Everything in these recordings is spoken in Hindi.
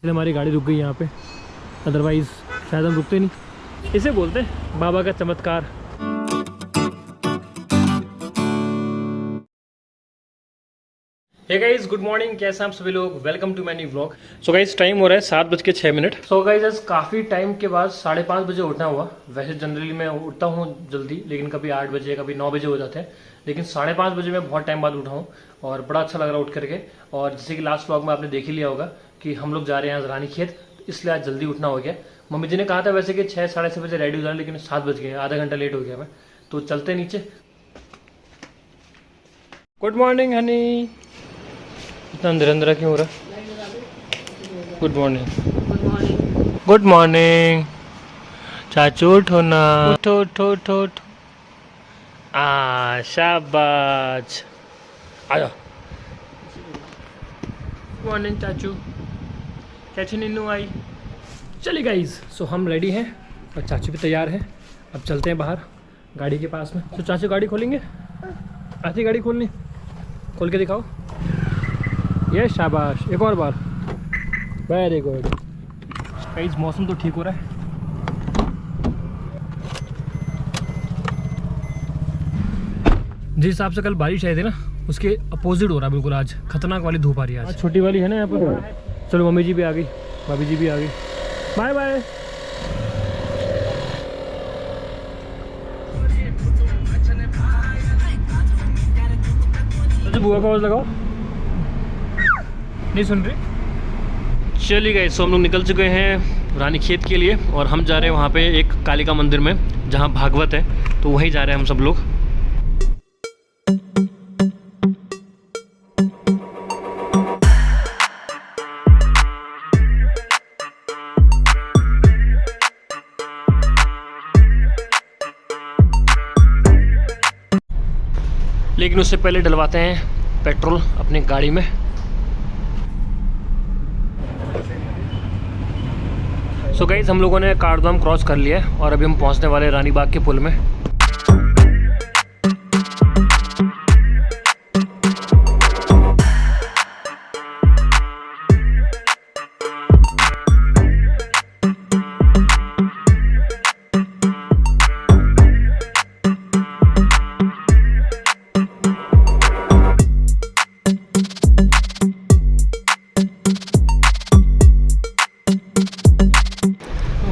इसलिए हमारी गाड़ी रुक गई यहाँ पे, अदरवाइज़ शायद हम रुकते नहीं। इसे बोलते हैं बाबा का चमत्कार। हे गाइस, गुड मॉर्निंग, कैसे हैं आप सभी लोग। Welcome to my new vlog. So guys, time हो रहा है 7:06। सो गाइस, आज काफ़ी टाइम के बाद 5:30 बजे उठना हुआ। वैसे जनरली मैं उठता हूँ जल्दी, लेकिन कभी 8 बजे कभी 9 बजे हो जाते हैं, लेकिन 5:30 बजे मैं बहुत टाइम बाद उठा हूँ और बड़ा अच्छा लग रहा है उठ करके। और जैसे कि लास्ट व्लॉग में आपने देख ही लिया होगा कि हम लोग जा रहे हैं आज रानीखेत, इसलिए आज जल्दी उठना हो गया। मम्मी जी ने कहा था वैसे कि 6 साढ़े 6 बजे रेडी हो जाना, लेकिन 7 बज गए, आधा घंटा लेट हो गया मैं। तो चलते नीचे। Good morning Honey. इतना अंदर अंदर क्यों हो रहा है? Good morning. गुड मॉर्निंग चाचू, उठो ना, उठो उठो उठो उठो। शाबाश, आ जाओ। गुड मॉर्निंग चाचू, कैसी नीनू आई। चलिए गाइस, सो हम रेडी हैं और चाचू भी तैयार हैं। अब चलते हैं बाहर गाड़ी के पास में। तो चाचू गाड़ी खोलेंगे, आती गाड़ी खोलनी, खोल के दिखाओ। ये शाबाश, एक और बार, वेरी गुड। गाइस, मौसम तो ठीक हो रहा है। जिस हिसाब से कल बारिश आई थी ना, उसके अपोजिट हो रहा है बिल्कुल। आज खतरनाक वाली धूप आ रही है। आज छोटी वाली है ना यहाँ पर। चलो, मम्मी जी भी आ गई, भाभी जी भी आ गई। Bye bye. बुआ का आवाज लगाओ, नहीं सुन रही। चलिए गाइस, सो हम लोग निकल चुके हैं रानीखेत के लिए और हम जा रहे हैं वहाँ पे एक कालिका मंदिर में जहाँ भागवत है, तो वहीं जा रहे हैं हम सब लोग। लेकिन उससे पहले डलवाते हैं पेट्रोल अपनी गाड़ी में। सो गाइस, हम लोगों ने कारदाम क्रॉस कर लिया है और अभी हम पहुंचने वाले हैं रानीबाग के पुल में।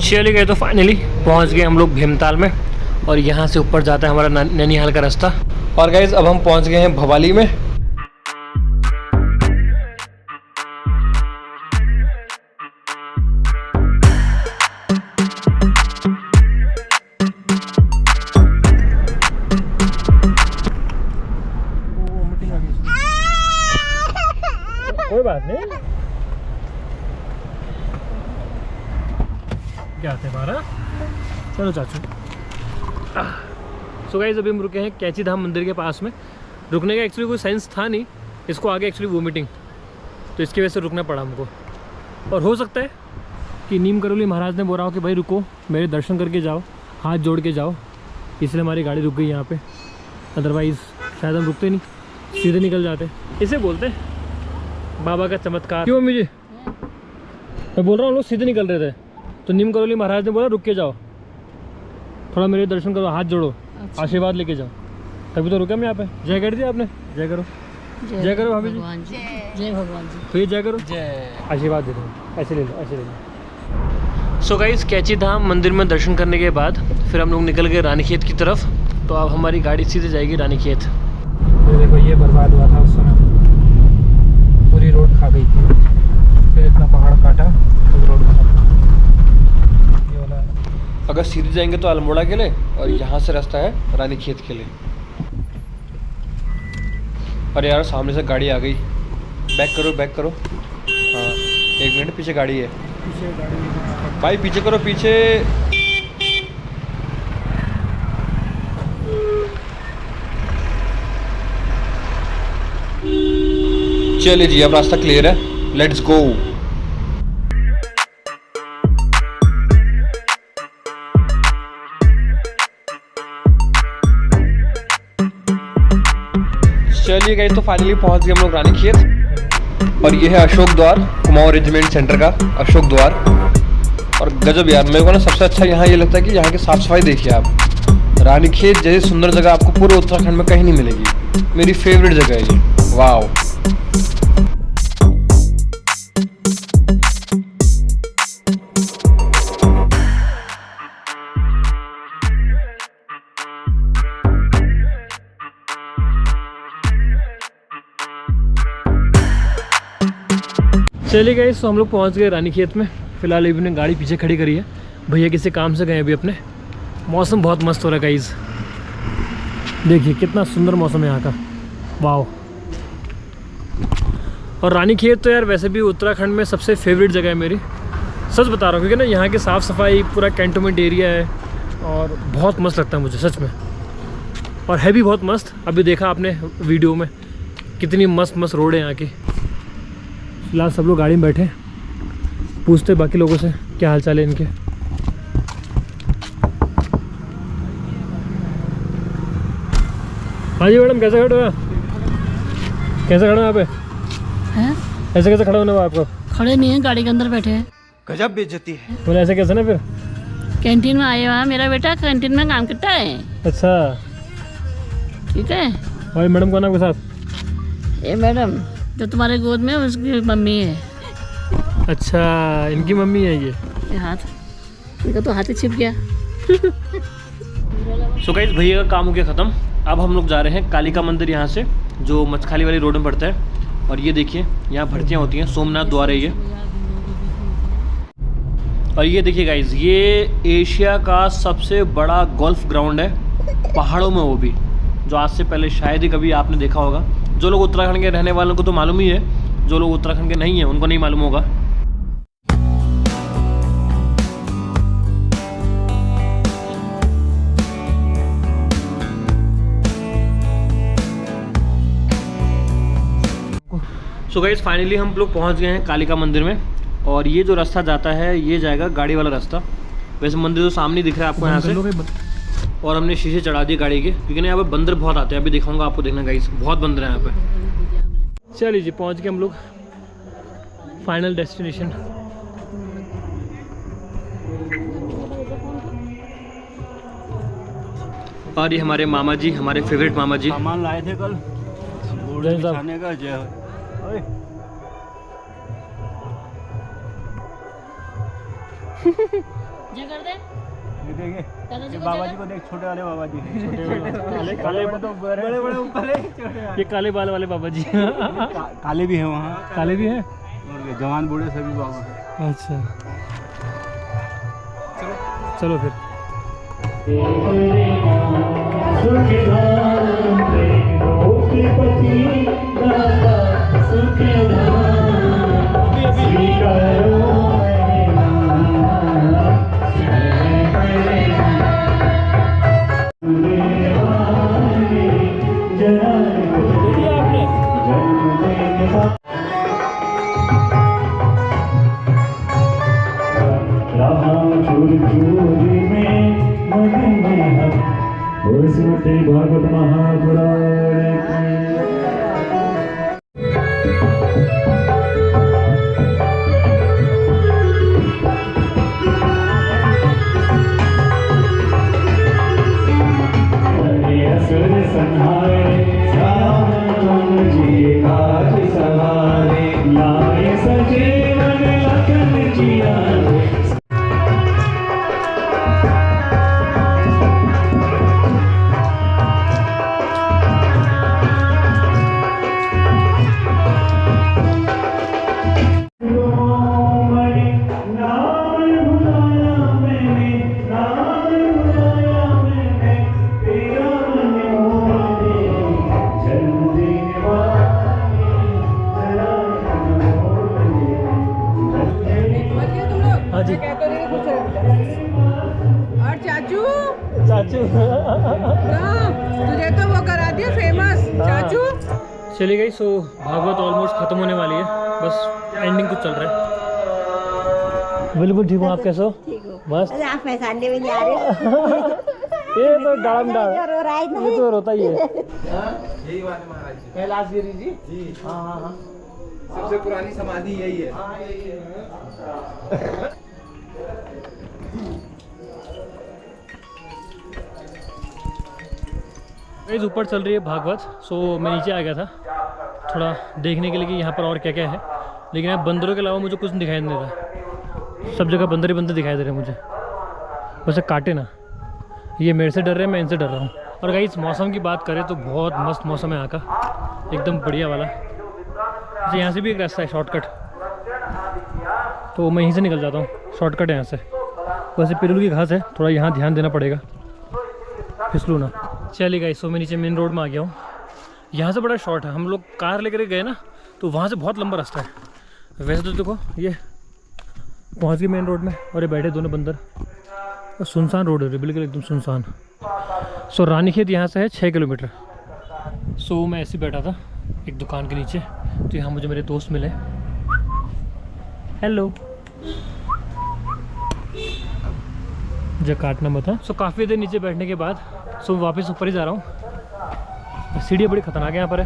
चले गए तो फाइनली पहुंच गए हम लोग भीमताल में और यहाँ से ऊपर जाता है हमारा नैनीहाल का रास्ता। और गाइज, अब हम पहुंच गए हैं भवाली में। कोई बात नहीं, क्या आते हैं बारह। चलो चाचू। सो गाइस, अभी हम रुके हैं कैची धाम मंदिर के पास में। रुकने का एक्चुअली कोई सेंस था नहीं, इसको आगे एक्चुअली वोमिटिंग, तो इसकी वजह से रुकना पड़ा हमको। और हो सकता है कि नीम करोली महाराज ने बोला हो कि भाई रुको, मेरे दर्शन करके जाओ, हाथ जोड़ के जाओ, इसलिए हमारी गाड़ी रुक गई यहाँ पे। अदरवाइज़ शायद हम रुकते नहीं, सीधे निकल जाते। इसे बोलते हैं बाबा का चमत्कार। क्यों मम्मी जी? मैं बोल रहा हूँ हम लोग सीधे निकल रहे थे, तो नीम करोली महाराज ने बोला रुक के जाओ, थोड़ा मेरे दर्शन करो, हाथ जोड़ो, अच्छा, आशीर्वाद लेके जाओ, तभी तो रुके हम यहाँ पे। जय कर दी आपने? जय करो, जय करो भाभी जी, जय भगवान जी। तो ये जय करो, जय, आशीर्वाद दे दो, ऐसे ले लो, ऐसे ले लो। सो गाइस, कैची धाम मंदिर में दर्शन करने के बाद फिर हम लोग निकल गए रानीखेत की तरफ। तो अब हमारी गाड़ी सीधे जाएगी रानीखेत। तो देखो, ये बर्बाद हुआ था उस समय, पूरी रोड खा गई थी, फिर इतना पहाड़ काटा तो रोड खा। अगर सीधे जाएंगे तो अल्मोड़ा के लिए, और यहाँ से रास्ता है रानीखेत के लिए। अरे यार, सामने से गाड़ी आ गई, बैक करो बैक करो। हाँ, 1 मिनट, पीछे गाड़ी है, पीछे गाड़ी भाई, पीछे करो पीछे। चलिए जी, अब रास्ता क्लियर है, लेट्स गो। चलिए गाइस, तो फाइनली पहुंच गए हम लोग रानीखेत। और ये है अशोक द्वार, कुमाऊं रेजिमेंट सेंटर का अशोक द्वार। और गजब यार, मेरे को ना सबसे अच्छा यहाँ ये लगता है कि यहाँ की साफ़ सफाई देखिए आप। रानीखेत जैसी सुंदर जगह आपको पूरे उत्तराखंड में कहीं नहीं मिलेगी। मेरी फेवरेट जगह है ये। वाओ। चलिए गाइस, तो हम लोग पहुँच गए रानीखेत में। फ़िलहाल अभी ने गाड़ी पीछे खड़ी करी है, भैया किसी काम से गए अभी अपने। मौसम बहुत मस्त हो रहा है गाइस, देखिए कितना सुंदर मौसम है यहाँ का। वाओ। और रानीखेत तो यार वैसे भी उत्तराखंड में सबसे फेवरेट जगह है मेरी, सच बता रहा हूँ, क्योंकि ना यहाँ की साफ़ सफाई, पूरा कैंटोनमेंट एरिया है और बहुत मस्त लगता है मुझे सच में। और है भी बहुत मस्त। अभी देखा आपने वीडियो में कितनी मस्त मस्त रोड है यहाँ की। फिलहाल सब लोग गाड़ी में बैठे, पूछते बाकी लोगों से क्या हाल चाल है इनके। हाँ जी मैडम, कैसे खड़े हो? कैसे खड़े हो यहाँ पे? हैं? ऐसे कैसे खड़े होने आपको? खड़े नहीं है, गाड़ी के अंदर बैठे हैं। गजब बेइज्जती है। बोले ऐसे कैसे ना फिर? कैंटीन में आए हुआ, मेरा बेटा कैंटीन में काम करता है। अच्छा, ठीक है। और मैडम कौन है आपके साथ? ये मैडम जो तुम्हारे गोद में उसकी मम्मी है। अच्छा, इनकी मम्मी है ये हाथ, इनका तो हाथ ही छिप गया। सो गाइस, भैया का काम हो गया ख़त्म। अब हम लोग जा रहे हैं कालिका मंदिर, यहाँ से जो मचखाली वाली रोड में पड़ता है। और ये देखिए यहाँ भर्तियाँ होती हैं, सोमनाथ द्वार है ये। और ये देखिए गाइस, ये एशिया का सबसे बड़ा गोल्फ ग्राउंड है, पहाड़ों में, वो भी जो आज से पहले शायद ही कभी आपने देखा होगा। जो लोग उत्तराखंड के रहने वालों को तो मालूम ही है, जो लोग उत्तराखंड के नहीं हैं उनको नहीं मालूम होगा। सो गाइस, फाइनली हम लोग पहुंच गए हैं कालिका मंदिर में। और ये जो रास्ता जाता है ये जाएगा गाड़ी वाला रास्ता। वैसे मंदिर तो सामने दिख रहा है आपको यहाँ से। और हमने शीशे चढ़ा दिए गाड़ी के, क्योंकि ना यहाँ पे बंदर बहुत आते हैं। अभी दिखाऊंगा आपको, देखना गाइस, बहुत बंदर हैं यहाँ पे। चलिए जी, पहुँच गए हम लोग फाइनल डेस्टिनेशन। और ये हमारे मामा जी, हमारे फेवरेट मामा जी। सामान लाए थे कल खाने का। जय कर दे। ये देखिए, बाबा जी को देख, छोटे वाले बाबा जी। काले बड़े बड़े ऊपर है, छोटे ये काले बाल वाले बाबा जी। काले भी हैं वहाँ, काले भी हैं और जवान बूढ़े सभी बाबा हैं। अच्छा, चलो फिर। भागवत महापुराण। और चाचू चाचू तुझे तो वो करा दिया फेमस चाचू। चली गई। सो भागवत ऑलमोस्ट खत्म होने वाली है, बस एंडिंग कुछ चल रहा है। बिल्कुल ठीक हूँ, आप कैसे हो? बस आप पहचानने में नहीं आ रहे। ये तो डाल नहीं ये तो रोता ही है। यही बात है महाराज। कैलाश गिरी जी। हाँ हाँ हाँ। सबसे पुरानी समाधि यही है। गाइस ऊपर चल रही है भागवत, सो मैं नीचे आ गया था थोड़ा देखने के लिए कि यहाँ पर और क्या क्या है, लेकिन यहाँ बंदरों के अलावा मुझे कुछ नहीं दिखाई नहीं दे रहा। सब जगह बंदर ही बंदर दिखाई दे रहे हैं मुझे, वैसे काटे ना, ये मेरे से डर रहे हैं, मैं इनसे डर रहा हूँ। और गाइस मौसम की बात करें तो बहुत मस्त मौसम है यहाँ का, एकदम बढ़िया वाला। अच्छा यहाँ से भी एक रास्ता है शॉर्टकट, तो मैं यहीं से निकल जाता हूँ, शॉर्टकट है यहाँ से। वैसे पिरुल की घास है, थोड़ा यहाँ ध्यान देना पड़ेगा, फिसलू ना। चलिए गाइस, सो मैं नीचे मेन रोड में आ गया हूँ। यहाँ से बड़ा शॉर्ट है, हम लोग कार लेकर गए ना तो वहाँ से बहुत लंबा रास्ता है। वैसे तो देखो ये पहुँच गए मेन रोड में, और ये बैठे दोनों बंदर, और सुनसान रोड है बिल्कुल एकदम सुनसान। सो रानीखेत यहाँ से है 6 किलोमीटर। सो मैं ऐसे बैठा था एक दुकान के नीचे, तो यहाँ मुझे मेरे दोस्त मिले। हेलो, जो काटना मत है। सो काफ़ी देर नीचे बैठने के बाद सो वापस ऊपर ही जा रहा हूँ। सीढ़ी बड़ी खतरनाक है यहाँ पर है।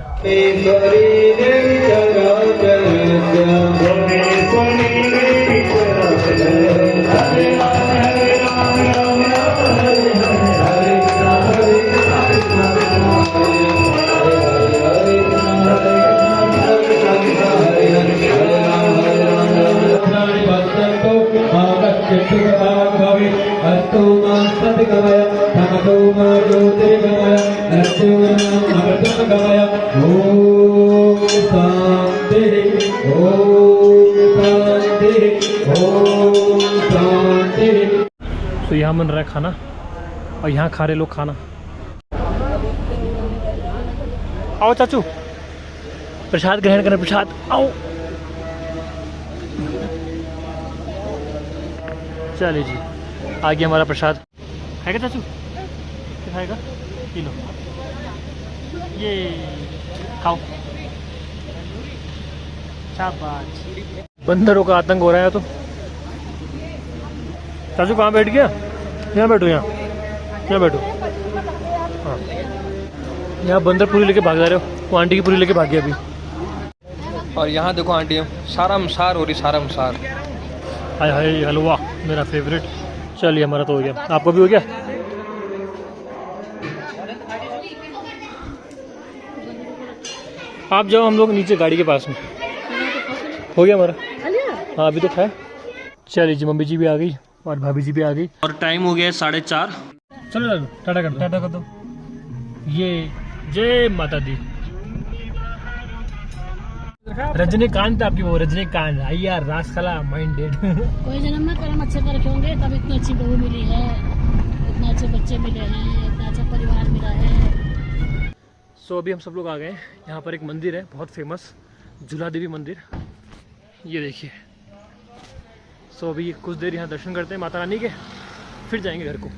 तो यहाँ बन रहा है खाना, और यहाँ खा रहे लोग खाना। आओ चाचू, प्रसाद ग्रहण करें, प्रसाद आओ। चलिए जी, आ गया हमारा प्रसाद। खाएगा चाचू? क्या खाएगा? पी लो, ये खाओ। शाबाश। बंदरों का आतंक हो रहा है। तो चाचू कहाँ बैठ गया? यहाँ बैठो, यहाँ बैठो। हाँ, यहाँ बंदर पूरी लेके भाग जा रहे हो, वो आंटी की पूरी लेके भाग गया अभी। और यहाँ देखो आंटी, सारमसार हो रही, सारमसार। हाय हाय, हलवा मेरा फेवरेट। चलिए हमारा तो हो गया, आपको भी हो गया? आप जाओ, हम लोग नीचे गाड़ी के पास में। हो गया हमारा? हाँ अभी तो खाए। चलिए जी, मम्मी जी भी आ गई और भाभी जी भी आ गई, और टाइम हो गया है 4:30। चलो लालू, टाटा कर दो, टाटा कर दो। ये जय माता दी। रजनीकांत आपकी वो रजनीकांत, आइया रासखला माइंडेड। कोई जन्म में कर्म अच्छे करके होंगे, तब इतनी अच्छी बहू मिली है, इतने अच्छे बच्चे मिले हैं, इतना अच्छा परिवार मिला है। सो अभी हम सब लोग आ गए। यहाँ पर एक मंदिर है बहुत फेमस, झूला देवी मंदिर, ये देखिए। सो अभी कुछ देर यहाँ दर्शन करते हैं माता रानी के, फिर जाएंगे घर को।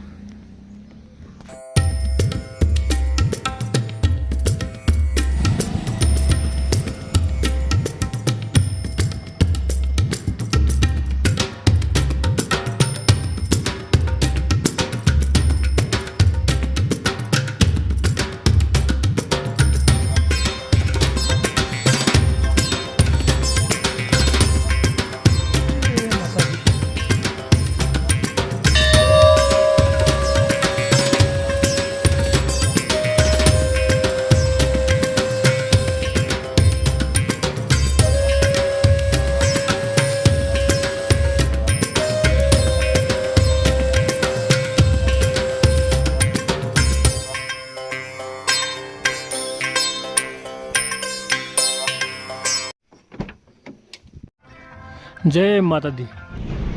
जय माता दी।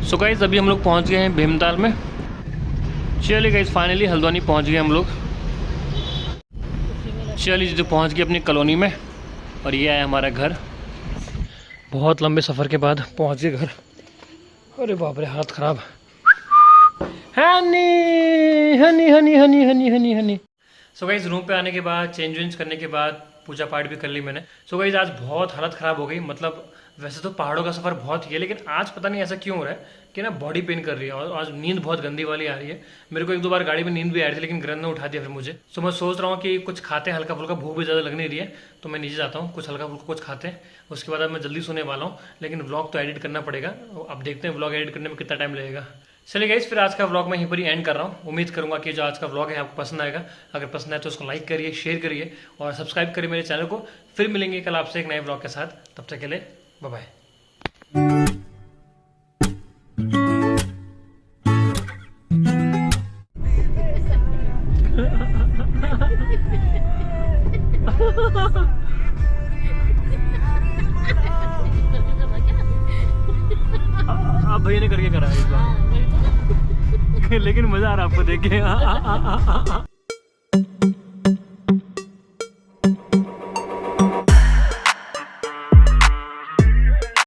सो गाइस अभी हम लोग पहुंच गए हैं भीमताल में। चलिए गाइस फाइनली हल्द्वानी पहुंच गए हम लोग। चलिए जो पहुंच गए अपनी कॉलोनी में, और ये है हमारा घर। बहुत लंबे सफ़र के बाद पहुंच गए घर। अरे बाप रे, हाथ ख़राब। Honey Honey Honey Honey Honey Honey Honey. So guys room पे आने के बाद चेंज वेंज करने के बाद पूजा पाठ भी कर ली मैंने। सो गाइस आज बहुत हालत ख़राब हो गई, मतलब वैसे तो पहाड़ों का सफ़र बहुत ही है, लेकिन आज पता नहीं ऐसा क्यों हो रहा है कि ना बॉडी पेन कर रही है और आज नींद बहुत गंदी वाली आ रही है। मेरे को 1-2 बार गाड़ी में नींद भी आ रही थी, लेकिन ग्रहण ने उठा दिया फिर मुझे। तो मैं सोच रहा हूँ कि कुछ खाते हैं हल्का फुल्का, भूख भी ज़्यादा लग नहीं रही है, तो मैं नीचे जाता हूँ, कुछ हल्का फुल्का कुछ खाते हैं, उसके बाद अब मैं जल्दी सोने वाला हूँ। लेकिन व्लॉग तो एडिट करना पड़ेगा, अब देखते हैं व्लॉग एडिट करने में कितना टाइम लगेगा। चलिए गाइस, फिर आज का व्लॉग मैं यहीं पर ही एंड कर रहा हूँ। उम्मीद करूंगा कि जो आज का व्लॉग है आपको पसंद आएगा। अगर पसंद आए तो उसको लाइक करिए, शेयर करिए और सब्सक्राइब करिए मेरे चैनल को। फिर मिलेंगे कल आपसे एक नए व्लॉग के साथ, तब तक के लिए बाय बाय। आप भैया ने करके करा है इस बार। लेकिन मजा आ रहा है आपको देख के।